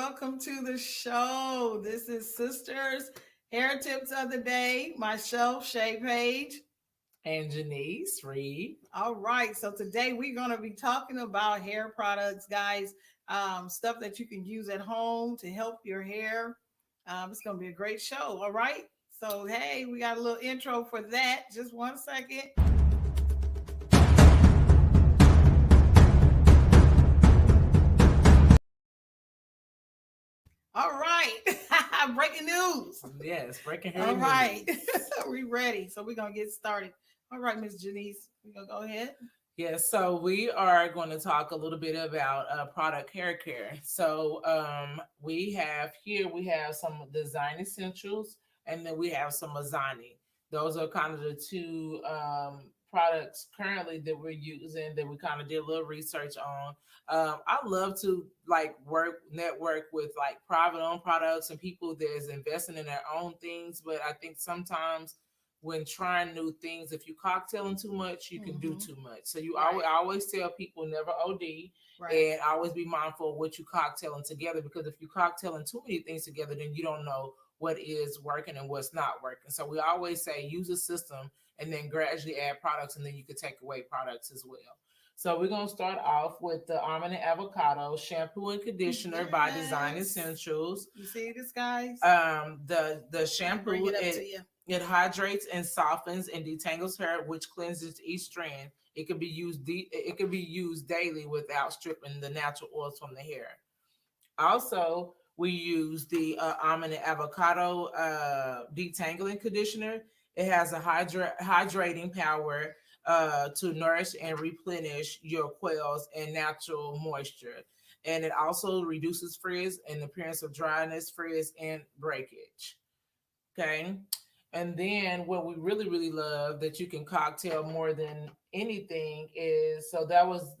welcome to the show. This is Sisters Hair Tips of the Day, myself, Shay Page. And Janice Reed. All right, so today we're going to be talking about hair products, guys, stuff that you can use at home to help your hair. It's going to be a great show. All right, so hey, we got a little intro for that. Just one second. All right. Breaking news. Yes, breaking hair All news. right. We ready. So we're going to get started. All right, Miss Janice, we're going to go ahead. Yes, so we are going to talk a little bit about product hair care. So we have some design essentials, and then we have some Mizani. Those are kind of the two products currently that we're using that we kind of did a little research on. I love to network with like private owned products and people that is investing in their own things, but I think sometimes when trying new things, if you cocktailing too much, you can do too much. So always tell people never OD, and always be mindful of what you cocktailing together, because if you cocktailing too many things together, then you don't know what is working and what's not working. So we always say use a system and then gradually add products, and then you can take away products as well. So we're gonna start off with the Almond Avocado Shampoo and Conditioner by Design Essentials. You see this, guys? The shampoo it hydrates and softens and detangles hair, which cleanses each strand. It can be used daily without stripping the natural oils from the hair. Also, we use the Almond Avocado Detangling Conditioner. It has a hydrating power to nourish and replenish your coils and natural moisture. And it also reduces frizz and appearance of dryness, frizz, and breakage. Okay. And then what we really, really love that you can cocktail more than anything is, so that was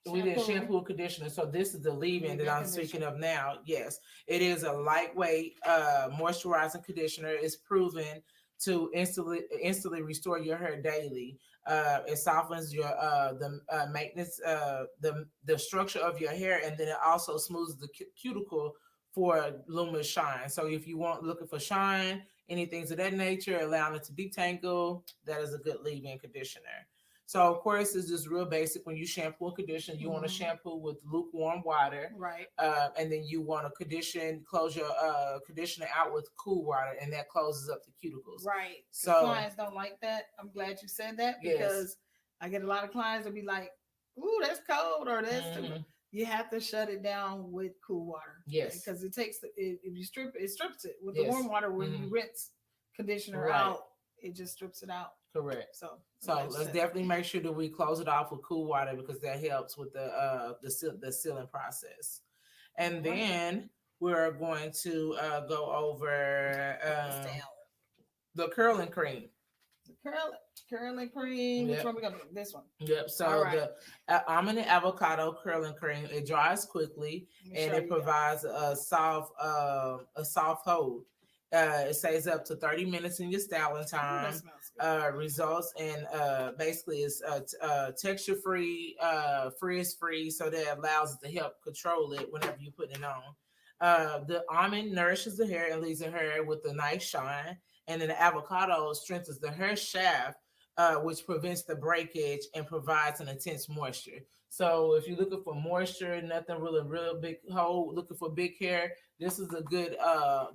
we did shampoo and conditioner. So this is the leave-in that I'm speaking of now. Yes, it is a lightweight moisturizing conditioner. It's proven to instantly restore your hair daily. It softens your the maintenance the structure of your hair, and then it also smooths the cuticle for luminous shine. So if you want looking for shine, any things of that nature, allowing it to detangle, that is a good leave-in conditioner. So of course, it's just real basic. When you shampoo and condition, you want to shampoo with lukewarm water, right? And then you want to close your conditioner out with cool water, and that closes up the cuticles. Right. So clients don't like that. I'm glad you said that, because I get a lot of clients that be like, "Ooh, that's cold," or "That's too." You have to shut it down with cool water. Yes, because it takes if you strip it, strips it with the warm water. When you rinse conditioner out, it just strips it out. Correct. So let's definitely make sure that we close it off with cool water, because that helps with the sealing process. And then we're going to go over the curling cream. The curling cream. Which one we gonna do? This one. Yep. So the Almond Avocado curling cream, it dries quickly and it provides a soft hold. It stays up to 30 minutes in your styling time. Results in basically is texture free, frizz free, so that allows it to help control it whenever you put it on. The almond nourishes the hair and leaves the hair with a nice shine, and then the avocado strengthens the hair shaft, which prevents the breakage and provides an intense moisture. So if you're looking for moisture, nothing really real big hold, looking for big hair, this is a good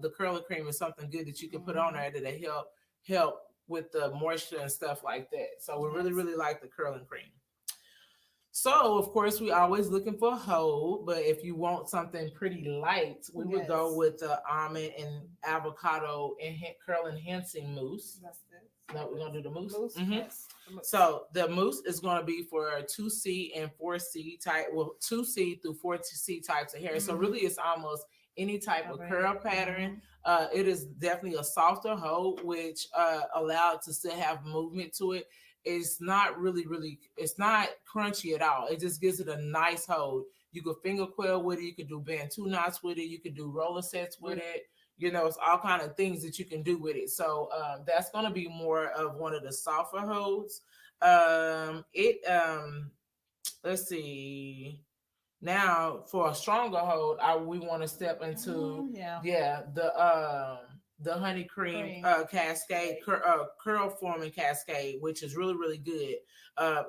the curling cream is something good that you can put on there that'll help with the moisture and stuff like that. So we really, really like the curling cream. So of course we always looking for a hold, but if you want something pretty light, we would go with the almond and avocado and curl enhancing mousse. That's it. No, we're gonna do the mousse. Yes. So the mousse is going to be for 2C and 4C type, 2C through 4C types of hair. So really it's almost any type of curl pattern. It is definitely a softer hold, which allows it to still have movement to it. It's not really, it's not crunchy at all. It just gives it a nice hold. You could finger quail with it. You could do bantu knots with it. You could do roller sets with it. You know, it's all kind of things that you can do with it. So that's going to be more of one of the softer holds. Let's see. Now for a stronger hold, we want to step into the honey cream cascade curl forming cascade, which is really really good.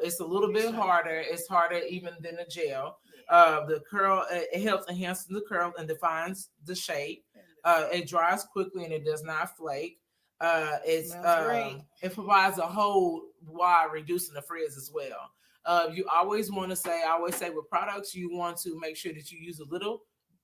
It's a little bit harder. It's harder even than the gel. The curl, it helps enhance the curl and defines the shape. It dries quickly and it does not flake. It provides a hold while reducing the frizz as well. You always want to say, I always say with products, you want to make sure that you use a little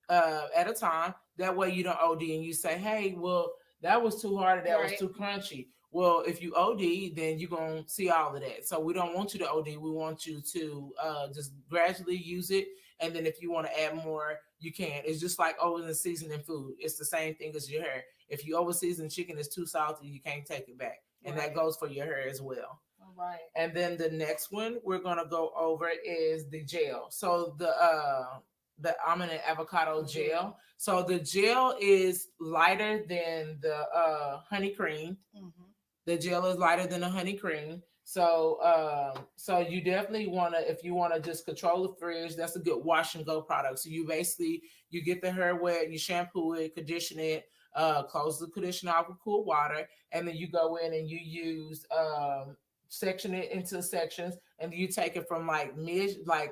at a time. That way you don't OD and you say, hey, well, that was too hard or that was too crunchy. Well, if you OD, then you're going to see all of that. So we don't want you to OD. We want you to just gradually use it. And then if you want to add more, you can. It's just like over seasoning food. It's the same thing as your hair. If you over season chicken, it's too salty, you can't take it back. And that goes for your hair as well. Right. And then the next one we're gonna go over is the gel. So the Almond Avocado Gel. So the gel is lighter than the honey cream. Mm-hmm. The gel is lighter than the honey cream. So so you definitely wanna, if you wanna just control the frizz, that's a good wash and go product. So you basically you get the hair wet, you shampoo it, condition it, close the conditioner off with cool water, and then you go in and you use section it into sections, and you take it from like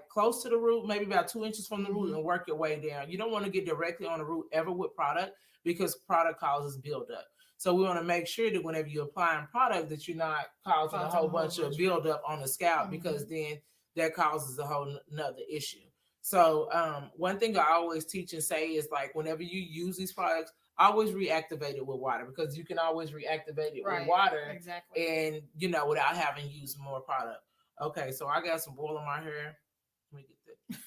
close to the root, maybe about 2 inches from the root, and work your way down. You don't want to get directly on the root ever with product, because product causes buildup. So we want to make sure that whenever you're applying product that you're not causing a whole bunch of buildup on the scalp, because then that causes a whole nother issue. So one thing I always teach and say is, like, whenever you use these products, always reactivate it with water, because you can always reactivate it with water, and without having used more product. Okay, so I got some oil in my hair. Let me get that.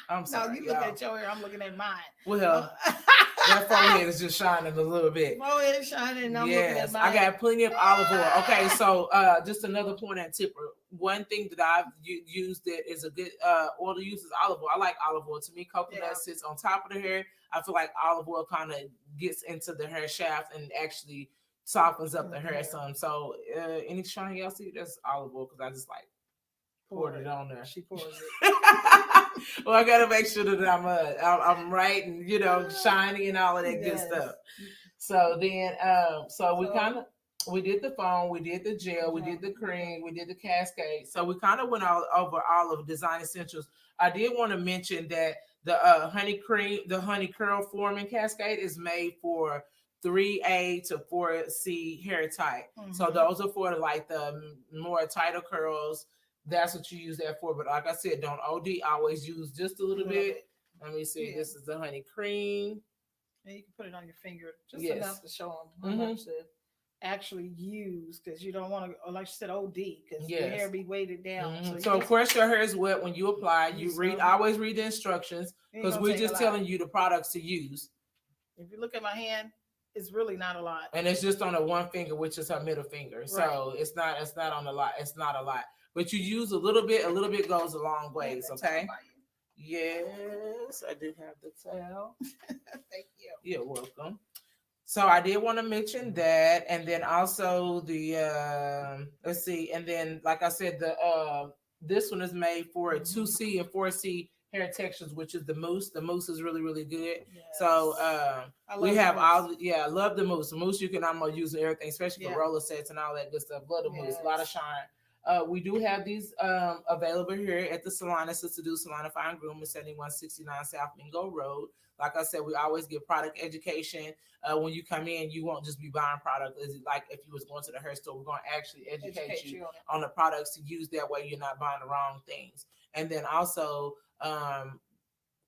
I'm sorry. No, you look at your hair. I'm looking at mine. Well, that forehead is just shining a little bit. Forehead is shining. And I'm looking at mine. I got plenty of olive oil. Okay, so just another point and tip. One thing that I've used that is a good oil to use is olive oil. I like olive oil. To me, coconut sits on top of the hair. I feel like olive oil kind of gets into the hair shaft and actually softens up the hair some. So any shiny y'all see, that's olive oil, because I just like poured it on there. She pours it. Well, I gotta make sure that I'm right and shiny and all of that good stuff. So then we did the foam, we did the gel, we did the cream, we did the cascade. So we kind of went over all of Design Essentials. I did want to mention that the honey cream, the honey curl forming cascade is made for 3A to 4C hair type. So those are for like the more tighter curls. That's what you use that for. But like I said, don't OD. Always use just a little bit. Let me see. Yeah. This is the honey cream. And you can put it on your finger just enough to show them how much to actually use, because you don't want to, like you said, OD, because your hair be weighted down. So of course your hair is wet when you apply. You always read the instructions, because we're just telling you the products to use. If you look at my hand, it's really not a lot. And it's just on the one finger, which is her middle finger. Right. So it's not on a lot. It's not a lot. But you use a little bit goes a long ways, okay? Yes, I do have the towel. Thank you. You're welcome. So I did want to mention that, and then also the let's see, and then like I said, the this one is made for 2C and 4C hair textures, which is the mousse. The mousse is really, really good. Yes. So we have all, I love the mousse. The mousse you can almost use everything, especially for roller sets and all that good stuff. Love the mousse, a lot of shine. We do have these available here at the salon. It's to do Salon Fine Grooming, 7169 South Mingo Road. Like I said, we always give product education. When you come in, you won't just be buying product. It's like if you was going to the hair store, we're going to actually educate you on the products to use. That way you're not buying the wrong things. And then also,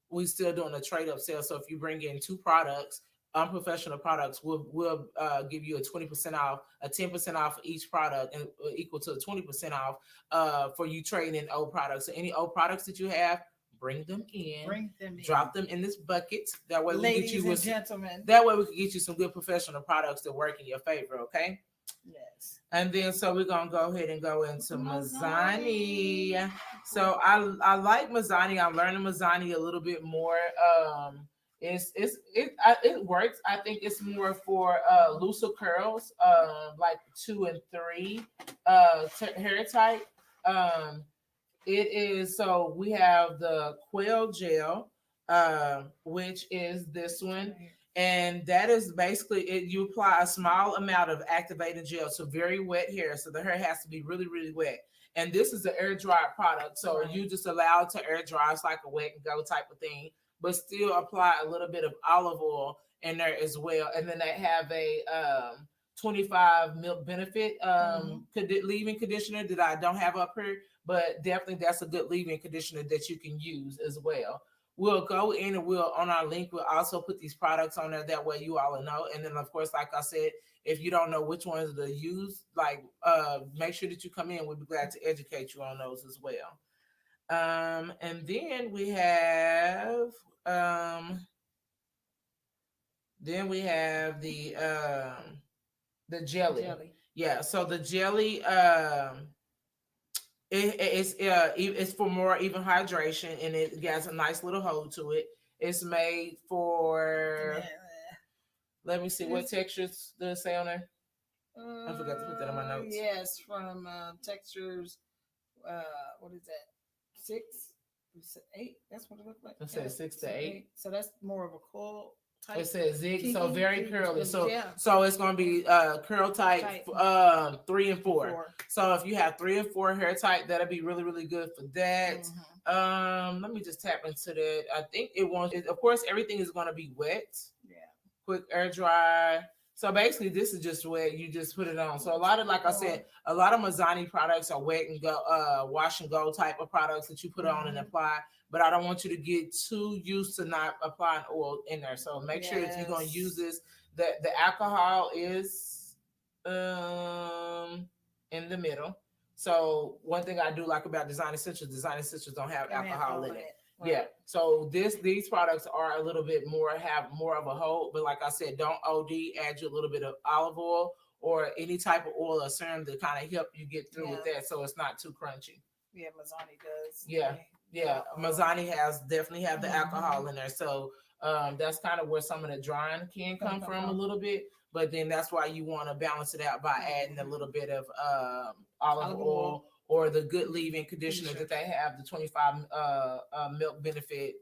we still doing a trade-up sale. So if you bring in 2 products, unprofessional products, we'll give you a 20% off, a 10% off for each product, and equal to a 20% off for you trading in old products. So any old products that you have, bring them in. Drop them in this bucket. That way we get you, gentlemen. That way we can get you some good professional products that work in your favor. Okay. Yes. And then so we're gonna go ahead and go into Mizani. So I like Mizani. I'm learning Mizani a little bit more. It works. I think it's more for looser curls, like 2 and 3 hair type. It is, so we have the Quail Gel, which is this one. And that is basically it. You apply a small amount of activating gel to very wet hair. So the hair has to be really, really wet. And this is an air dried product. So you just allow it to air dry. It's like a wet and go type of thing, but still apply a little bit of olive oil in there as well. And then they have a 25 milk benefit leave-in conditioner that I don't have up here, but definitely that's a good leave-in conditioner that you can use as well. We'll go in and we'll on our link, we'll also put these products on there. That way you all know. And then of course, like I said, if you don't know which ones to use, like make sure that you come in. We'll be glad to educate you on those as well. And then we have the jelly. Yeah, so the jelly it's for more even hydration, and it has a nice little hold to it. It's made for let me see what textures does it say on there. I forgot to put that on my notes. Yes, from textures. What is that? 6, 8. That's what it looks like. It says 6 to 8. So that's more of a coil type. It says zig, so very curly. So it's gonna be curl type 3 and 4. So if you have 3 and 4 hair type, that'll be really, really good for that. Let me just tap into that. I think it wants. Of course, everything is gonna be wet. Yeah. Quick air dry. So basically, this is just wet. You just put it on. So a lot of, like I said, a lot of Mizani products are wet and go, wash and go type of products that you put on and apply. But I don't want you to get too used to not applying oil in there. So make sure if you're going to use this, that the alcohol is in the middle. So one thing I do like about Design Essentials don't have alcohol in it. Right. Yeah. So these products are a little bit more, have more of a hold, but like I said, don't OD, add you a little bit of olive oil or any type of oil or serum to kind of help you get through with that, so it's not too crunchy. Yeah, Mizani does. Yeah. Mizani definitely have the alcohol in there. So that's kind of where some of the drying can come from a little bit, but then that's why you want to balance it out by adding a little bit of olive oil or the good leave-in conditioner that they have, the 25 milk benefit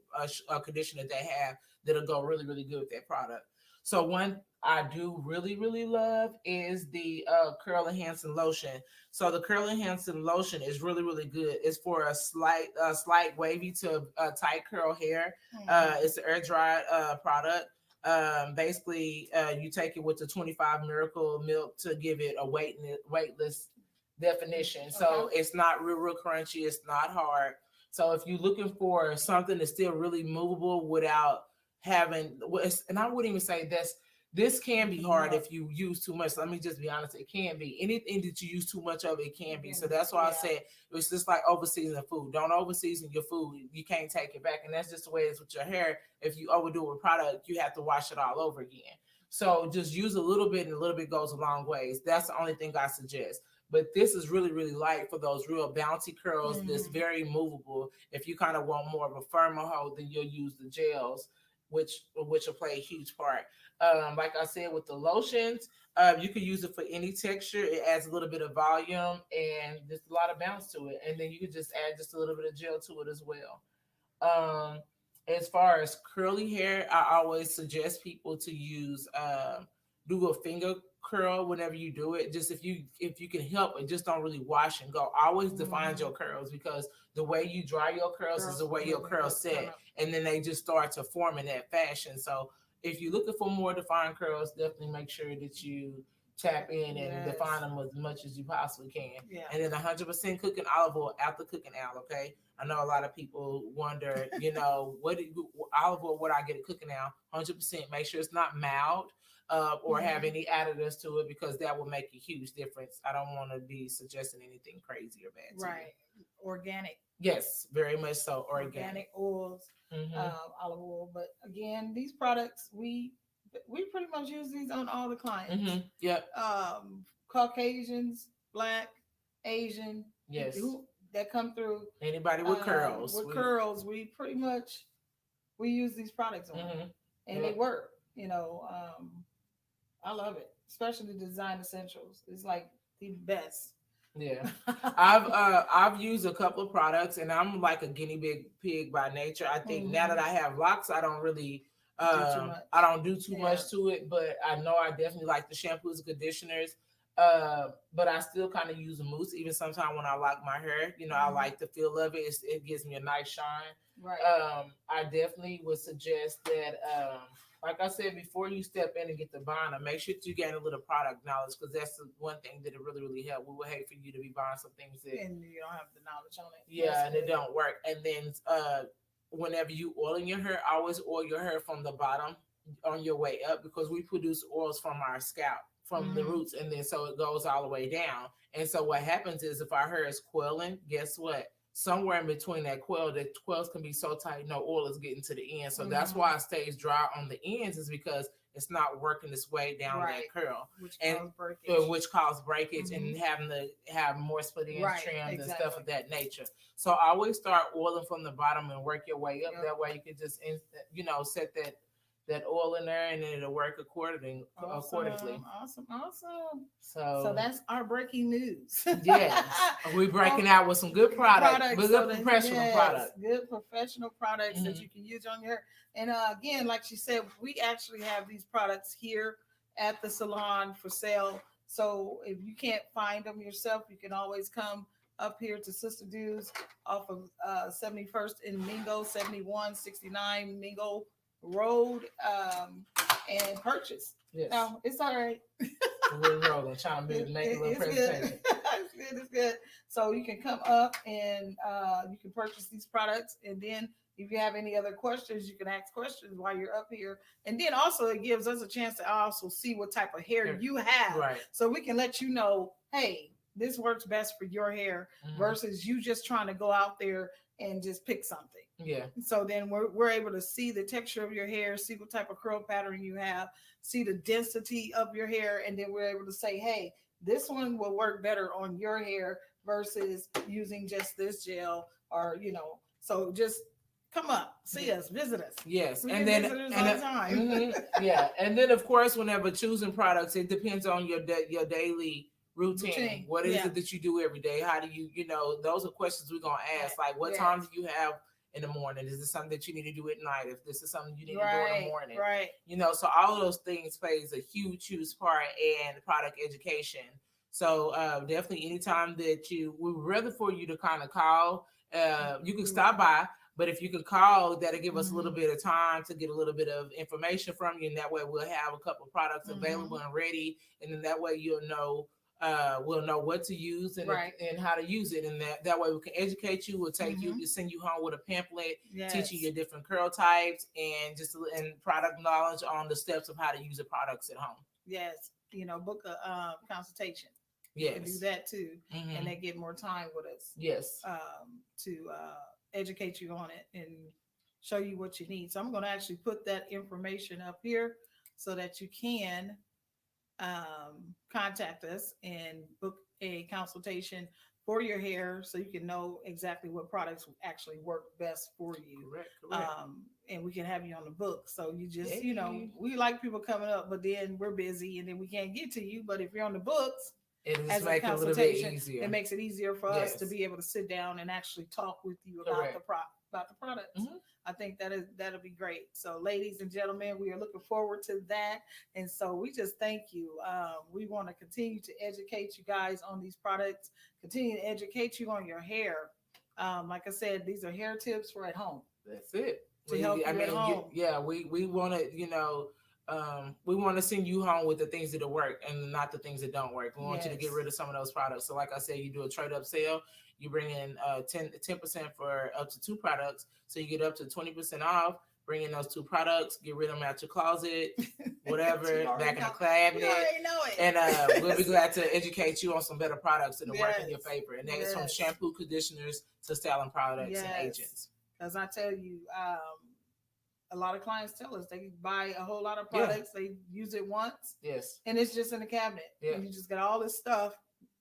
conditioner they have that'll go really, really good with that product. So one I do really, really love is the Curl Enhancing Lotion. So the Curl Enhancing Lotion is really, really good. It's for a slight wavy to tight curl hair. It's an air dried product. Basically, you take it with the 25 Miracle Milk to give it a weightless definition. So it's not real crunchy. It's not hard. So if you're looking for something that's still really movable without having, and I wouldn't even say this can be hard if you use too much. Let me just be honest. It can be. Anything that you use too much of, it can be. So that's why I said it's just like overseasoning food. Don't overseason your food. You can't take it back. And that's just the way it is with your hair. If you overdo it with product, you have to wash it all over again. So just use a little bit, and a little bit goes a long ways. That's the only thing I suggest. But this is really, really light for those real bouncy curls. That's very movable. If you kind of want more of a firmer hold, then you'll use the gels, which will play a huge part. Like I said, with the lotions, you can use it for any texture. It adds a little bit of volume and just a lot of bounce to it. And then you can just add just a little bit of gel to it as well. As far as curly hair, I always suggest people to use do a finger curl whenever you do it. Just if you can help it, just don't really wash and go. Always define your curls, because the way you dry your curls is the way your curls set, and then they just start to form in that fashion. So if you're looking for more defined curls, definitely make sure that you tap in and define them as much as you possibly can. And then 100% cooking olive oil after cooking out. Okay, I know a lot of people wonder, what olive oil would I get at cooking out? 100%. Make sure it's not mild or have any additives to it, because that will make a huge difference. I don't want to be suggesting anything crazy or bad. Right. Organic. Yes, very much so. Organic oils, olive oil. But again, these products, we pretty much use these on all the clients. Yep. Caucasians, Black, Asian. Yes. That come through. Anybody with curls. Curls, we pretty much use these products on, and they work. I love it, especially the Design Essentials. It's like the best. Yeah, I've used a couple of products, and I'm like a guinea pig by nature. I think now that I have locks, I don't really I don't do too much to it, but I know I definitely like the shampoos and conditioners. But I still kind of use a mousse even sometimes when I lock my hair. You know, I like the feel of it. It gives me a nice shine. Right. I definitely would suggest that like I said, before you step in and get the binder, make sure that you gain a little product knowledge, because that's the one thing that it really, really helps. We would hate for you to be buying some things that and you don't have the knowledge on it. Yeah, and it don't work. And then whenever you oiling your hair, always oil your hair from the bottom on your way up, because we produce oils from our scalp, from the roots, and then so it goes all the way down. And so what happens is, if our hair is coiling, guess what? Somewhere in between that coil, the coils can be so tight, no oil is getting to the end. So that's why it stays dry on the ends, is because it's not working its way down that curl, which causes breakage and having to have more split ends trimmed and stuff of that nature. So always start oiling from the bottom and work your way up. That way you can just set that oil in there, and then it'll work accordingly. Awesome. So that's our breaking news. Yes, we're breaking out with some good products, good professional products. Good professional products that you can use on your hair. And again, like she said, we actually have these products here at the salon for sale. So if you can't find them yourself, you can always come up here to Sister Dudes off of 71st in Mingo, 7169 Mingo Road, and purchase. Yes. No, it's all right. We're rolling, trying to make a little presentation. It's good. So you can come up and you can purchase these products, and then if you have any other questions, you can ask questions while you're up here. And then also it gives us a chance to also see what type of hair you have, so we can let you know, hey, this works best for your hair, versus you just trying to go out there and just pick something. Yeah. So then we're able to see the texture of your hair, see what type of curl pattern you have, see the density of your hair, and then we're able to say, hey, this one will work better on your hair versus using just this gel, or so just come up, see us, visit us. Yes, and then all the time. Yeah, and then of course, whenever choosing products, it depends on your daily routine. What is it that you do every day? How do you, those are questions we're gonna ask. Like, what time do you have in the morning? Is this something that you need to do at night? If this is something you need to do in the morning, so all of those things plays a huge part in product education. So definitely, anytime that we would rather for you to kind of call, you can stop by. But if you could call, that'll give us a little bit of time to get a little bit of information from you, and that way we'll have a couple of products available and ready, and then that way you'll know. We'll know what to use and how to use it, and that way we can educate you. We'll take you, send you home with a pamphlet teaching you different curl types and product knowledge on the steps of how to use the products at home. Yes, book a consultation. Yes, you can do that too, and they get more time with us. Yes, to educate you on it and show you what you need. So I'm going to actually put that information up here so that you can contact us and book a consultation for your hair, so you can know exactly what products actually work best for you. Correct. And we can have you on the book. So you just, we like people coming up, but then we're busy and then we can't get to you. But if you're on the books, it makes it a little bit easier. It makes it easier for us to be able to sit down and actually talk with you about the products. I think that'll be great. So, ladies and gentlemen, we are looking forward to that. And so we just thank you. We want to continue to educate you guys on these products, continue to educate you on your hair. Like I said, these are hair tips for at home. That's it. To help you at home. We want to, we want to send you home with the things that work and not the things that don't work. We want you to get rid of some of those products. So like I said, you do a trade up sale, you bring in 10% for up to 2 products. So you get up to 20% off, bring in those 2 products, get rid of them out your closet, whatever, back in the cabinet. And we'll be glad to educate you on some better products that work in your favor. And that is from shampoo, conditioners to styling products and agents. Because I tell you, a lot of clients tell us they buy a whole lot of products, they use it once, and it's just in the cabinet. And you just got all this stuff,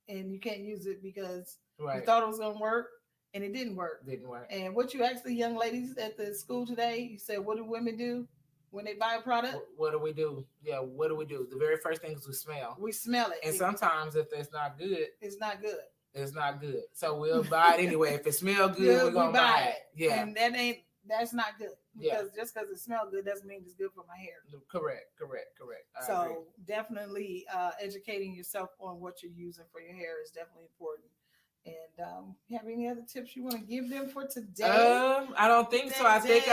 and you can't use it because you thought it was going to work, and it didn't work. And what you asked the young ladies at the school today, you said, what do women do when they buy a product? What do we do? Yeah, what do we do? The very first thing is we smell. We smell it. And sometimes if it's not good, it's not good. It's not good. So we'll buy it anyway. If it smells good, we're going to buy it. Yeah. And that's not good. Because just because it smells good doesn't mean it's good for my hair. Correct. I agree. Definitely educating yourself on what you're using for your hair is definitely important. And you have any other tips you want to give them for today? I don't think so. I think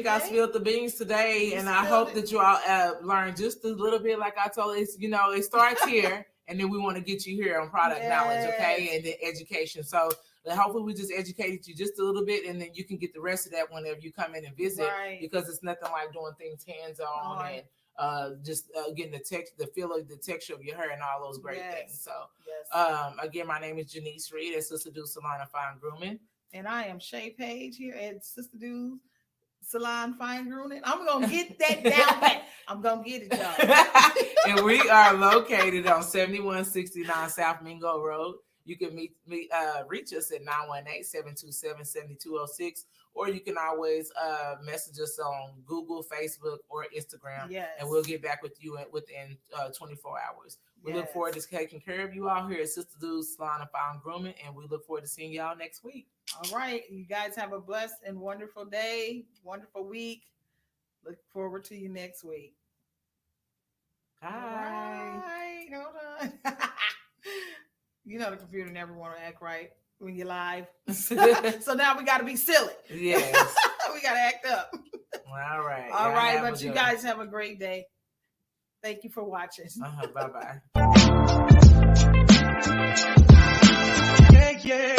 I spilled the beans today, and I hope that you all learned just a little bit. Like I told you, it starts here, and then we want to get you here on product knowledge, okay, and then education. So hopefully we just educated you just a little bit, and then you can get the rest of that whenever you come in and visit, because it's nothing like doing things hands-on and just getting the feel of the texture of your hair and all those great things. So again, my name is Janice Reed at Sister Dude Salon and Fine Grooming, and I am Shay Page here at Sister Dude Salon Fine Grooming. I'm gonna get that down pat. I'm gonna get it, y'all. And we are located on 7169 South Mingo Road. You can reach us at 918-727-7206, or you can always message us on Google, Facebook, or Instagram, and we'll get back with you within 24 hours. We look forward to taking care of you all here at Sister Dude's Salon and Fine Grooming, and we look forward to seeing y'all next week. All right. You guys have a blessed and wonderful day, wonderful week. Look forward to you next week. Bye. All right. Hold on. You know the computer never want to act right when you're live. So now we got to be silly. Yes. We got to act up. All right. All right. But you guys have a great day. Thank you for watching. Bye-bye. Yeah.